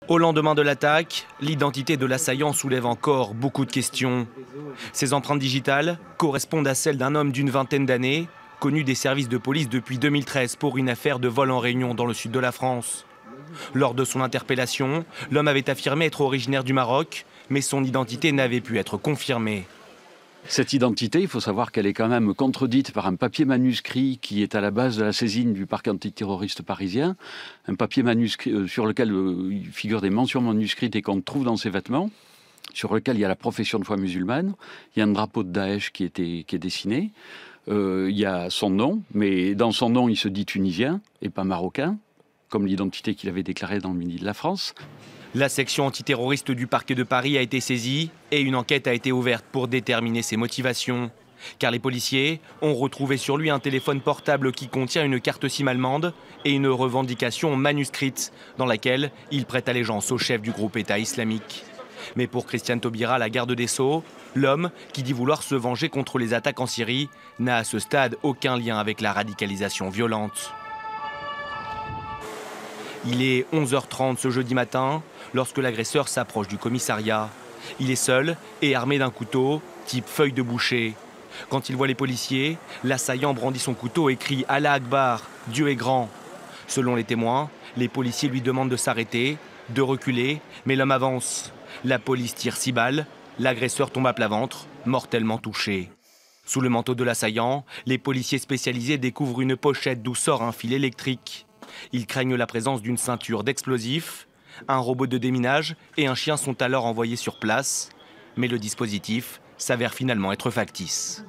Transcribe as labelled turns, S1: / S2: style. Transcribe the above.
S1: Au lendemain de l'attaque, l'identité de l'assaillant soulève encore beaucoup de questions. Ses empreintes digitales correspondent à celles d'un homme d'une vingtaine d'années, connu des services de police depuis 2013 pour une affaire de vol en Réunion dans le sud de la France. Lors de son interpellation, l'homme avait affirmé être originaire du Maroc, mais son identité n'avait pu être confirmée.
S2: Cette identité, il faut savoir qu'elle est quand même contredite par un papier manuscrit qui est à la base de la saisine du parquet antiterroriste parisien. Un papier manuscrit sur lequel il figure des mentions manuscrites et qu'on trouve dans ses vêtements, sur lequel il y a la profession de foi musulmane. Il y a un drapeau de Daesh qui est dessiné. Il y a son nom, mais dans son nom, il se dit tunisien et pas marocain, comme l'identité qu'il avait déclarée dans le Midi de la France.
S1: La section antiterroriste du parquet de Paris a été saisie et une enquête a été ouverte pour déterminer ses motivations. Car les policiers ont retrouvé sur lui un téléphone portable qui contient une carte SIM allemande et une revendication manuscrite dans laquelle il prête allégeance au chef du groupe État islamique. Mais pour Christiane Taubira, la garde des Sceaux, l'homme qui dit vouloir se venger contre les attaques en Syrie n'a à ce stade aucun lien avec la radicalisation violente. Il est 11h30 ce jeudi matin lorsque l'agresseur s'approche du commissariat. Il est seul et armé d'un couteau type feuille de boucher. Quand il voit les policiers, l'assaillant brandit son couteau et crie « Allah Akbar, Dieu est grand ». Selon les témoins, les policiers lui demandent de s'arrêter, de reculer, mais l'homme avance. La police tire 6 balles, l'agresseur tombe à plat ventre, mortellement touché. Sous le manteau de l'assaillant, les policiers spécialisés découvrent une pochette d'où sort un fil électrique. Ils craignent la présence d'une ceinture d'explosifs. Un robot de déminage et un chien sont alors envoyés sur place. Mais le dispositif s'avère finalement être factice.